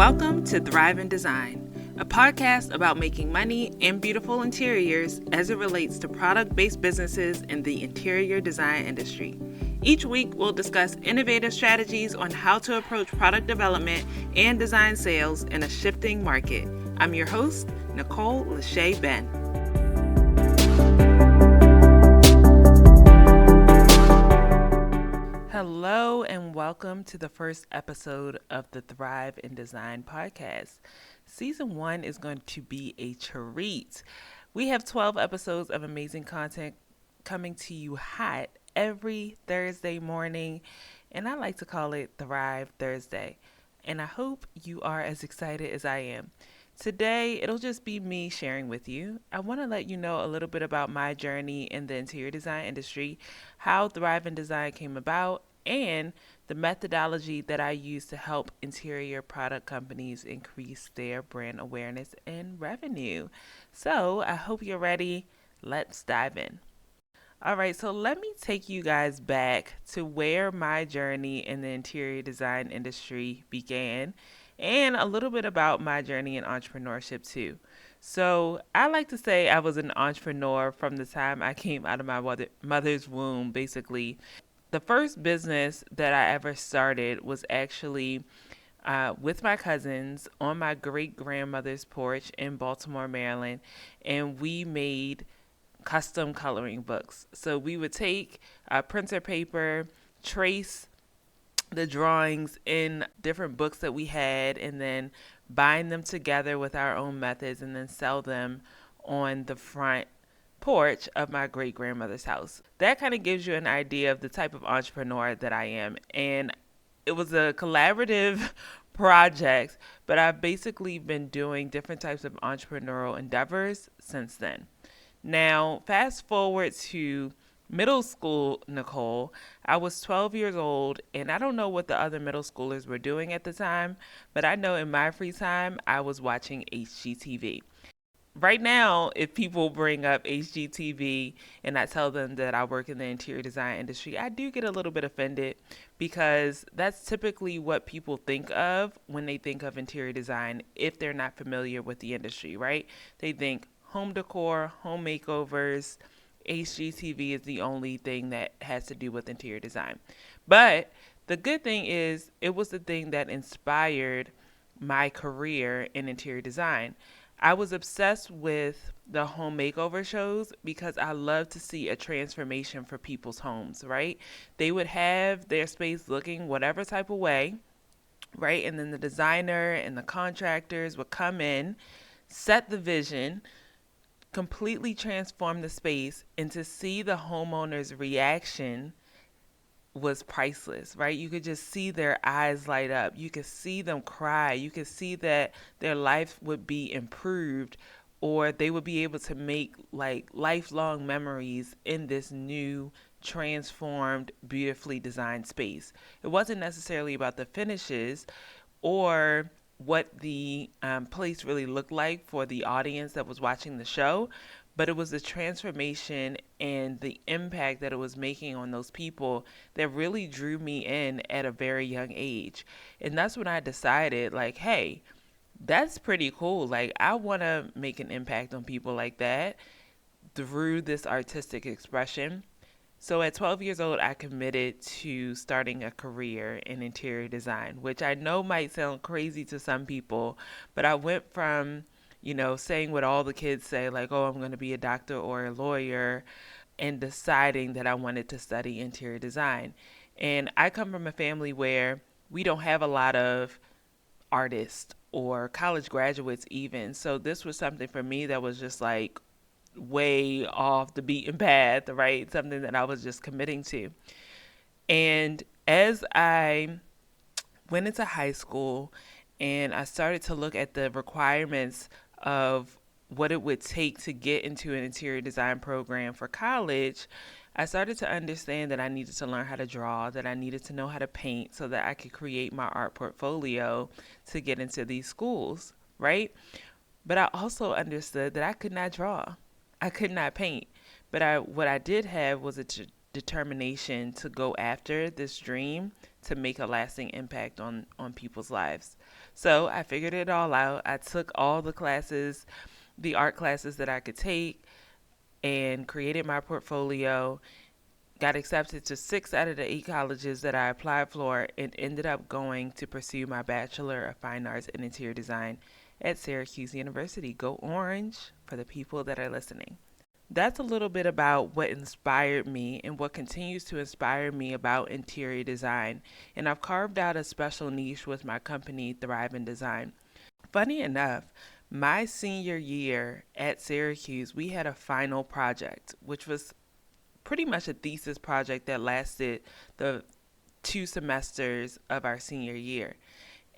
Welcome to Thrive in Design, a podcast about making money in beautiful interiors as it relates to product-based businesses in the interior design industry. Each week, we'll discuss innovative strategies on how to approach product development and design sales in a shifting market. I'm your host, Nicole Lashae Ben. Hello and welcome to the first episode of the Thrive in Design podcast. Season 1 is going to be a treat. We have 12 episodes of amazing content coming to you hot every Thursday morning, and I like to call it Thrive Thursday. And I hope you are as excited as I am. Today, it'll just be me sharing with you. I want to let you know a little bit about my journey in the interior design industry, how Thrive in Design came about, and the methodology that I use to help interior product companies increase their brand awareness and revenue. So I hope you're ready. Let's dive in. All right, so let me take you guys back to where my journey in the interior design industry began and a little bit about my journey in entrepreneurship too. So I like to say I was an entrepreneur from the time I came out of my mother's womb, basically. The first business that I ever started was actually with my cousins on my great grandmother's porch in Baltimore, Maryland, and we made custom coloring books. So we would take printer paper, trace the drawings in different books that we had, and then bind them together with our own methods and then sell them on the front porch of my great grandmother's house. That kind of gives you an idea of the type of entrepreneur that I am. And it was a collaborative project, but I've basically been doing different types of entrepreneurial endeavors since then. Now, fast forward to middle school, Nicole. I was 12 years old, and I don't know what the other middle schoolers were doing at the time, but I know in my free time, I was watching HGTV. Right now, if people bring up HGTV and I tell them that I work in the interior design industry, I do get a little bit offended because that's typically what people think of when they think of interior design if they're not familiar with the industry, right? They think home decor, home makeovers. HGTV is the only thing that has to do with interior design. But the good thing is it was the thing that inspired my career in interior design. I was obsessed with the home makeover shows because I love to see a transformation for people's homes, right? They would have their space looking whatever type of way, right? And then the designer and the contractors would come in, set the vision, completely transform the space, and to see the homeowner's reaction was priceless, right? You could just see their eyes light up. You could see them cry. You could see that their life would be improved, or they would be able to make like lifelong memories in this new transformed, beautifully designed space. It wasn't necessarily about the finishes or what the place really looked like for the audience that was watching the show, but it was the transformation and the impact that it was making on those people that really drew me in at a very young age. And that's when I decided, like, hey, that's pretty cool. Like, I want to make an impact on people like that through this artistic expression. So at 12 years old, I committed to starting a career in interior design, which I know might sound crazy to some people, but I went from saying what all the kids say, like, oh, I'm going to be a doctor or a lawyer, and deciding that I wanted to study interior design. And I come from a family where we don't have a lot of artists or college graduates even. So this was something for me that was just like way off the beaten path, right? Something that I was just committing to. And as I went into high school and I started to look at the requirements of what it would take to get into an interior design program for college, I started to understand that I needed to learn how to draw, that I needed to know how to paint so that I could create my art portfolio to get into these schools, right? But I also understood that I could not draw. I could not paint. But what I did have was a determination to go after this dream to make a lasting impact on people's lives. So I figured it all out. I took all the classes, the art classes that I could take, and created my portfolio. Got accepted to 6 out of the 8 colleges that I applied for, and ended up going to pursue my Bachelor of Fine Arts in Interior Design at Syracuse University. Go Orange for the people that are listening. That's a little bit about what inspired me and what continues to inspire me about interior design. And I've carved out a special niche with my company, Thrive in Design. Funny enough, my senior year at Syracuse, we had a final project, which was pretty much a thesis project that lasted the 2 semesters of our senior year.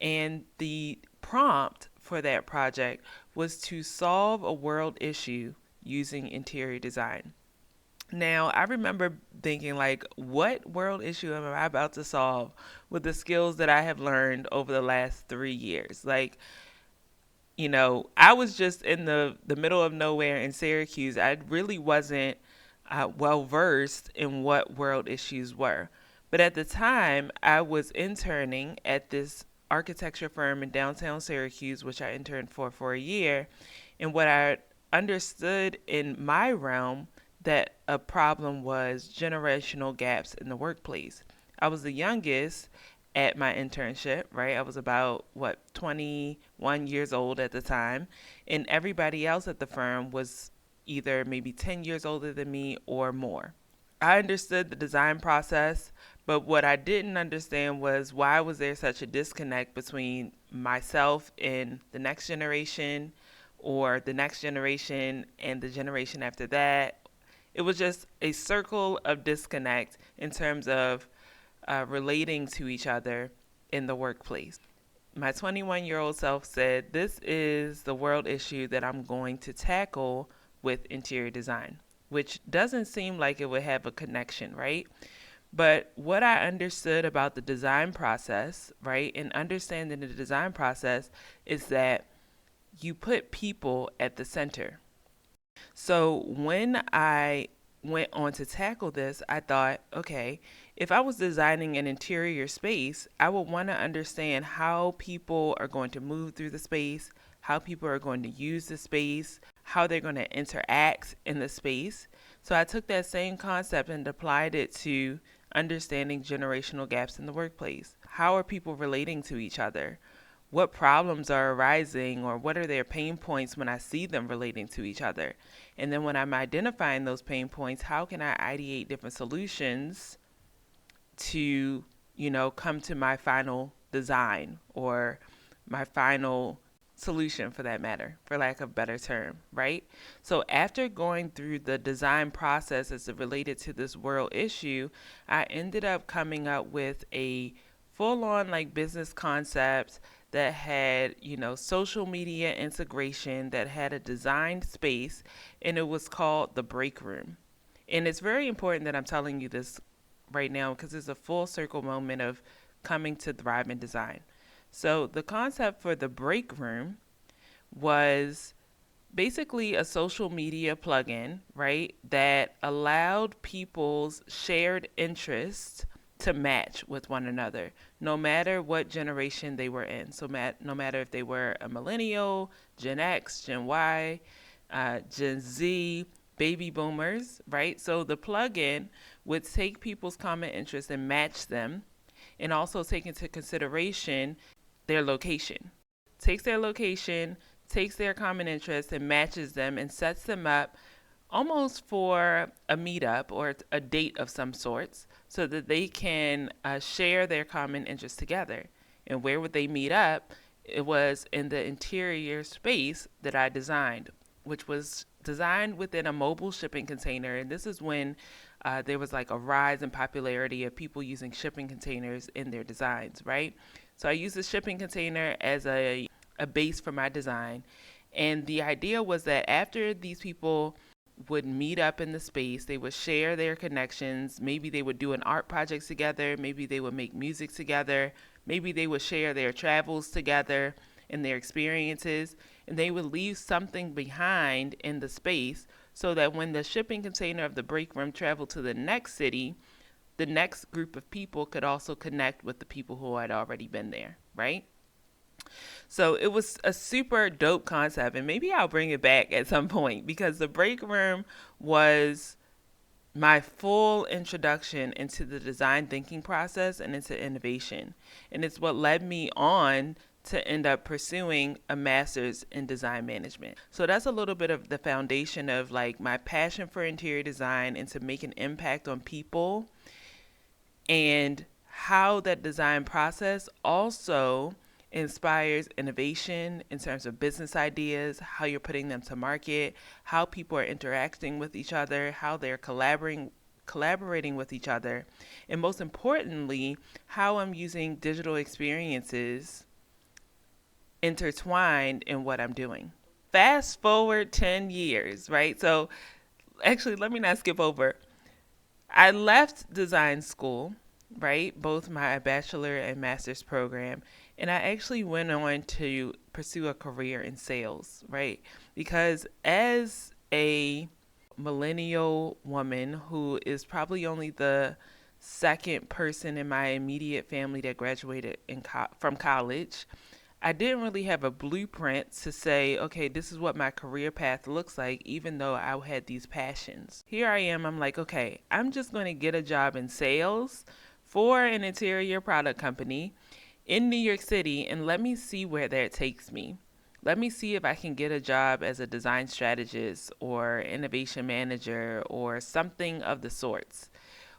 And the prompt for that project was to solve a world issue using interior design. Now, I remember thinking, like, what world issue am I about to solve with the skills that I have learned over the last 3 years? Like, I was just in the middle of nowhere in Syracuse. I really wasn't well versed in what world issues were. But at the time, I was interning at this architecture firm in downtown Syracuse, which I interned for a year. And what I understood in my realm that a problem was generational gaps in the workplace. I was the youngest at my internship, right? I was about, 21 years old at the time. And everybody else at the firm was either maybe 10 years older than me or more. I understood the design process, but what I didn't understand was why was there such a disconnect between myself and the next generation, or the next generation and the generation after that. It was just a circle of disconnect in terms of relating to each other in the workplace. My 21-year-old self said, this is the world issue that I'm going to tackle with interior design, which doesn't seem like it would have a connection, right? But what I understood about the design process, right, and understanding the design process is that you put people at the center. So when I went on to tackle this, I thought, okay, if I was designing an interior space, I would want to understand how people are going to move through the space, how people are going to use the space, how they're going to interact in the space. So I took that same concept and applied it to understanding generational gaps in the workplace. How are people relating to each other? What problems are arising, or what are their pain points when I see them relating to each other? And then when I'm identifying those pain points, how can I ideate different solutions to, come to my final design, or my final solution, for that matter, for lack of a better term, right? So after going through the design process as it related to this world issue, I ended up coming up with a full-on like business concept that had, social media integration, that had a designed space, and it was called the break room. And it's very important that I'm telling you this right now because it's a full circle moment of coming to Thrive in Design. So the concept for the break room was basically a social media plugin, right, that allowed people's shared interests to match with one another, no matter what generation they were in. So no matter if they were a millennial, Gen X, Gen Y, Gen Z, baby boomers, right? So the plugin would take people's common interests and match them, and also take into consideration their location. Takes their location, takes their common interests and matches them and sets them up almost for a meetup or a date of some sorts, so that they can share their common interests together. And where would they meet up? It was in the interior space that I designed, which was designed within a mobile shipping container. And this is when there was like a rise in popularity of people using shipping containers in their designs, right? So I used the shipping container as a base for my design. And the idea was that after these people would meet up in the space, they would share their connections. Maybe they would do an art project together. Maybe they would make music together. Maybe they would share their travels together and their experiences. And they would leave something behind in the space so that when the shipping container of the break room traveled to the next city, the next group of people could also connect with the people who had already been there, right? So it was a super dope concept, and maybe I'll bring it back at some point because the break room was my full introduction into the design thinking process and into innovation. And it's what led me on to end up pursuing a master's in design management. So that's a little bit of the foundation of like my passion for interior design and to make an impact on people, and how that design process also inspires innovation in terms of business ideas, how you're putting them to market, how people are interacting with each other, how they're collaborating with each other, and most importantly, how I'm using digital experiences intertwined in what I'm doing. Fast forward 10 years, right? So actually, let me not skip over. I left design school, right? Both my bachelor and master's program. And I actually went on to pursue a career in sales, right? Because as a millennial woman who is probably only the second person in my immediate family that graduated from college, I didn't really have a blueprint to say, okay, this is what my career path looks like, even though I had these passions. Here I am, I'm like, okay, I'm just going to get a job in sales for an interior product company in New York City and let me see where that takes me. Let me see if I can get a job as a design strategist or innovation manager or something of the sorts.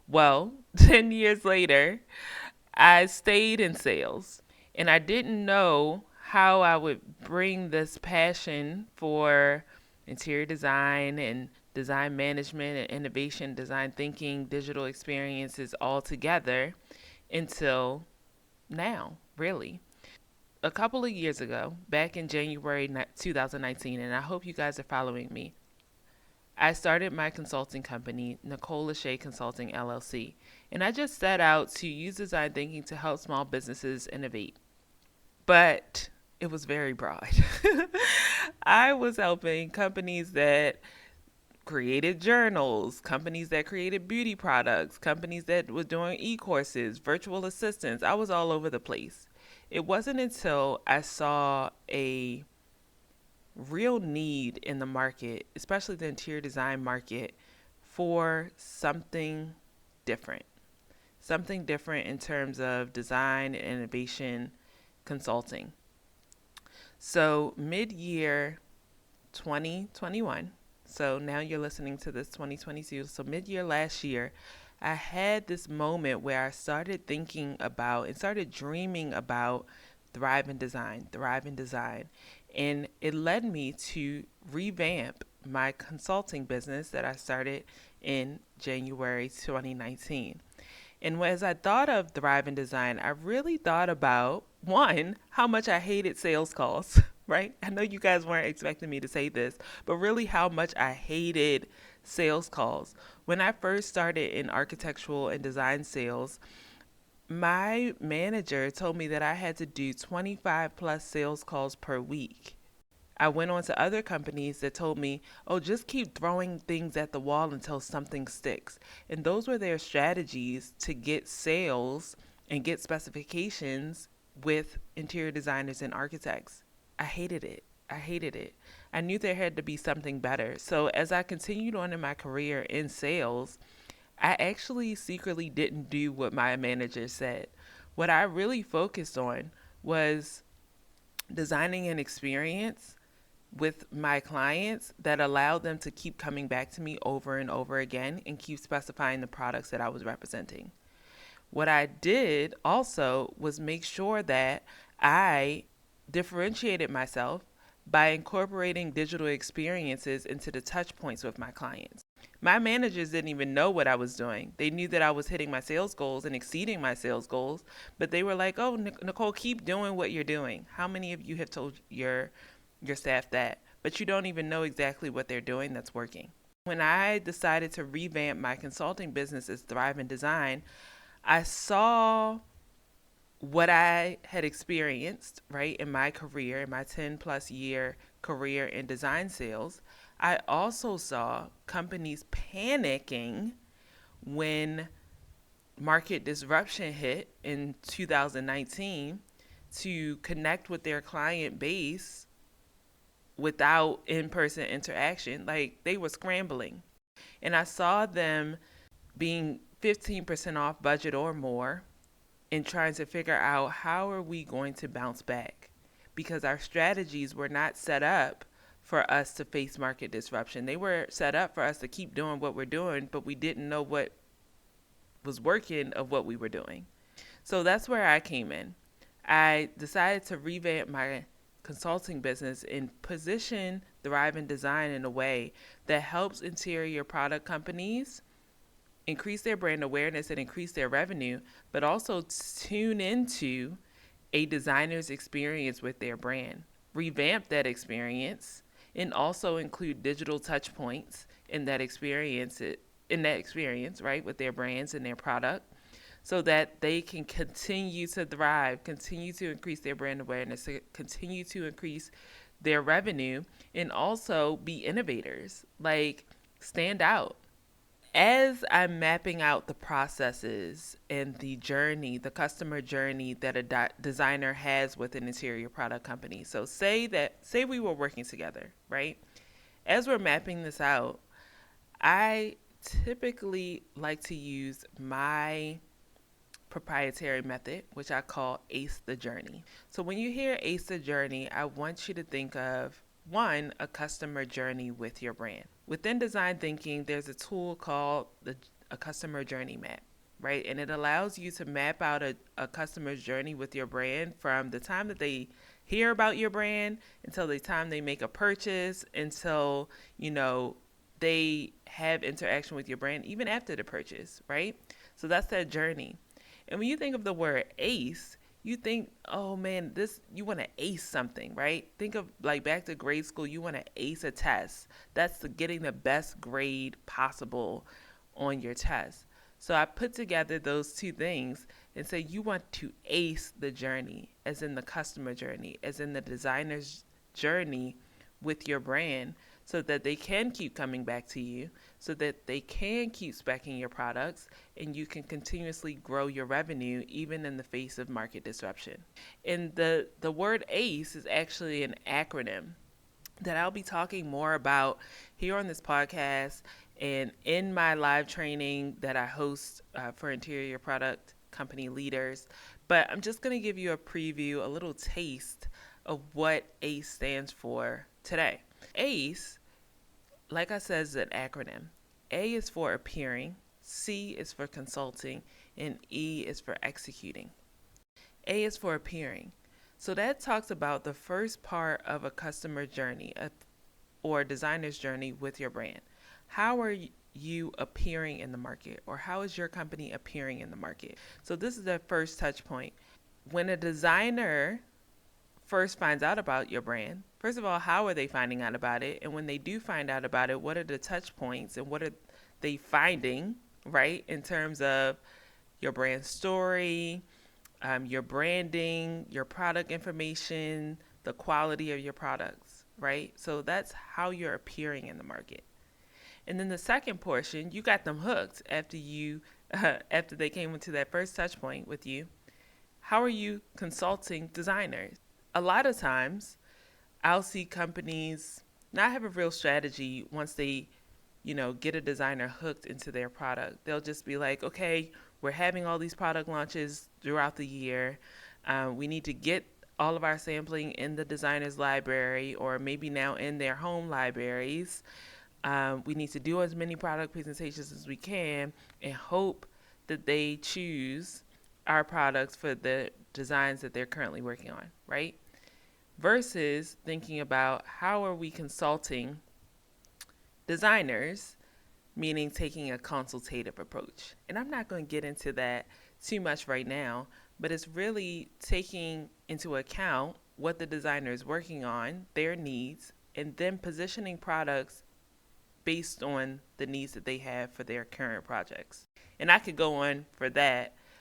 Well, 10 years later, I stayed in sales and I didn't know how I would bring this passion for interior design and design management and innovation, design thinking, digital experiences all together until now, really. A couple of years ago, back in January 2019, and I hope you guys are following me, I started my consulting company, Nicole Lashae Consulting LLC, and I just set out to use design thinking to help small businesses innovate. But it was very broad. I was helping companies that created journals, companies that created beauty products, companies that were doing e-courses, virtual assistants. I was all over the place. It wasn't until I saw a real need in the market, especially the interior design market, for different. Something different in terms of design and innovation consulting. So, mid year 2021, so now you're listening to this 2022. So, mid year last year, I had this moment where I started thinking about and started dreaming about thrive in design. And it led me to revamp my consulting business that I started in January 2019. And as I thought of Thrive in Design, I really thought about one, how much I hated sales calls, right? I know you guys weren't expecting me to say this, but really how much I hated sales calls. When I first started in architectural and design sales, my manager told me that I had to do 25 plus sales calls per week. I went on to other companies that told me, oh, just keep throwing things at the wall until something sticks. And those were their strategies to get sales and get specifications with interior designers and architects. I hated it. I hated it. I knew there had to be something better. So as I continued on in my career in sales, I actually secretly didn't do what my manager said. What I really focused on was designing an experience with my clients that allowed them to keep coming back to me over and over again and keep specifying the products that I was representing. What I did also was make sure that I differentiated myself by incorporating digital experiences into the touch points with my clients. My managers didn't even know what I was doing. They knew that I was hitting my sales goals and exceeding my sales goals, but they were like, "Oh, Nicole, keep doing what you're doing." How many of you have told your staff that, but you don't even know exactly what they're doing that's working? When I decided to revamp my consulting business as Thrive in Design, I saw what I had experienced, right, in my career, in my 10 plus year career in design sales. I also saw companies panicking when market disruption hit in 2019 to connect with their client base without in-person interaction. Like, they were scrambling. And I saw them being 15% off budget or more and trying to figure out how are we going to bounce back, because our strategies were not set up for us to face market disruption. They were set up for us to keep doing what we're doing, but we didn't know what was working of what we were doing. So that's where I came in. I decided to revamp my consulting business and position Thrive in Design in a way that helps interior product companies increase their brand awareness and increase their revenue, but also tune into a designer's experience with their brand, revamp that experience, and also include digital touch points in that experience, right, with their brands and their product, so that they can continue to thrive, continue to increase their brand awareness, continue to increase their revenue, and also be innovators, like stand out. As I'm mapping out the processes and the journey, the customer journey that a designer has with an interior product company. So say we were working together, right? As we're mapping this out, I typically like to use my proprietary method, which I call ACE the Journey. So when you hear ACE the Journey, I want you to think of one, a customer journey with your brand. Within design thinking, there's a tool called a customer journey map, right? And it allows you to map out a customer's journey with your brand from the time that they hear about your brand until the time they make a purchase, until, they have interaction with your brand, even after the purchase, right? So that's that journey. And when you think of the word ACE, you think, oh man, you want to ace something, right? Think of like back to grade school, you want to ace a test. That's getting the best grade possible on your test. So I put together those two things and say you want to ace the journey, as in the customer journey, as in the designer's journey with your brand, so that they can keep coming back to you, so that they can keep speccing your products, and you can continuously grow your revenue even in the face of market disruption. And the word ACE is actually an acronym that I'll be talking more about here on this podcast and in my live training that I host for interior product company leaders. But I'm just going to give you a preview, a little taste of what ACE stands for today. ACE, like I said, is an acronym. A is for appearing, C is for consulting, and E is for executing. A is for appearing. So that talks about the first part of a customer journey or a designer's journey with your brand. How are you appearing in the market, or how is your company appearing in the market? So this is the first touch point. When a designer first finds out about your brand, first of all, how are they finding out about it? And when they do find out about it, what are the touch points and what are they finding, right, in terms of your brand story, your branding, your product information, the quality of your products, right? So that's how you're appearing in the market. And then the second portion, you got them hooked after they came into that first touch point with you. How are you consulting designers? A lot of times, I'll see companies not have a real strategy once they, get a designer hooked into their product. They'll just be like, okay, we're having all these product launches throughout the year. We need to get all of our sampling in the designer's library, or maybe now in their home libraries. We need to do as many product presentations as we can and hope that they choose our products for the designs that they're currently working on, right? Versus thinking about how are we consulting designers, meaning taking a consultative approach. And I'm not going to get into that too much right now, but it's really taking into account what the designer is working on, their needs, and then positioning products based on the needs that they have for their current projects. And I could go on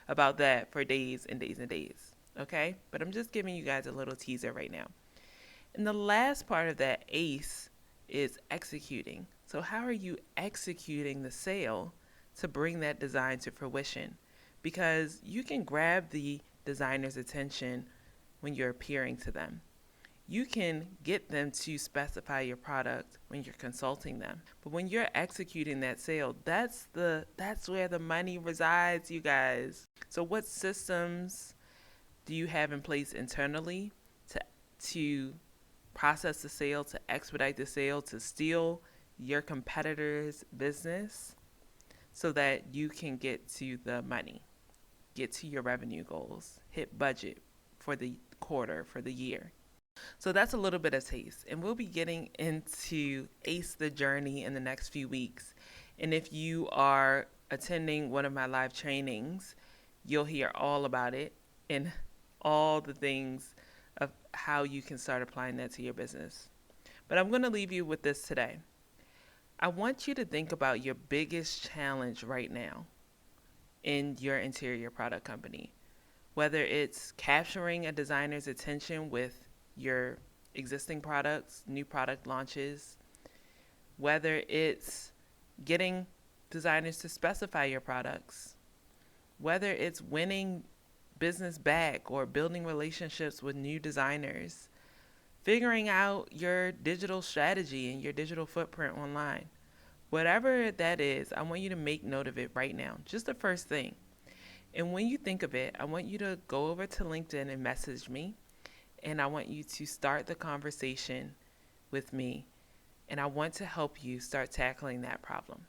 about that for days and days and days. Okay? But I'm just giving you guys a little teaser right now. And the last part of that ACE is executing. So how are you executing the sale to bring that design to fruition? Because you can grab the designer's attention when you're appearing to them. You can get them to specify your product when you're consulting them. But when you're executing that sale, that's where the money resides, you guys. So what systems do you have in place internally to process the sale, to expedite the sale, to steal your competitor's business so that you can get to the money, get to your revenue goals, hit budget for the quarter, for the year? So that's a little bit of taste, and we'll be getting into Ace the Journey in the next few weeks. And if you are attending one of my live trainings, you'll hear all about it and all the things of how you can start applying that to your business. But I'm going to leave you with this today. I want you to think about your biggest challenge right now in your interior product company, whether it's capturing a designer's attention with your existing products, new product launches, whether it's getting designers to specify your products, whether it's winning business back or building relationships with new designers, figuring out your digital strategy and your digital footprint online. Whatever that is, I want you to make note of it right now, just the first thing. And when you think of it, I want you to go over to LinkedIn and message me. And I want you to start the conversation with me. And I want to help you start tackling that problem.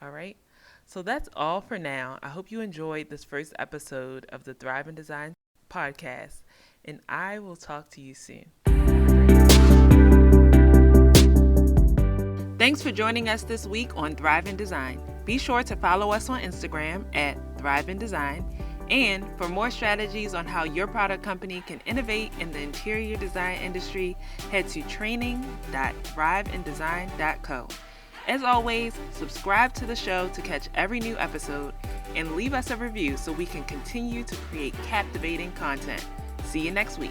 All right? So that's all for now. I hope you enjoyed this first episode of the Thrive in Design podcast. And I will talk to you soon. Thanks for joining us this week on Thrive in Design. Be sure to follow us on Instagram at Thrive in Design. And for more strategies on how your product company can innovate in the interior design industry, head to training.thriveindesign.co. As always, subscribe to the show to catch every new episode and leave us a review so we can continue to create captivating content. See you next week.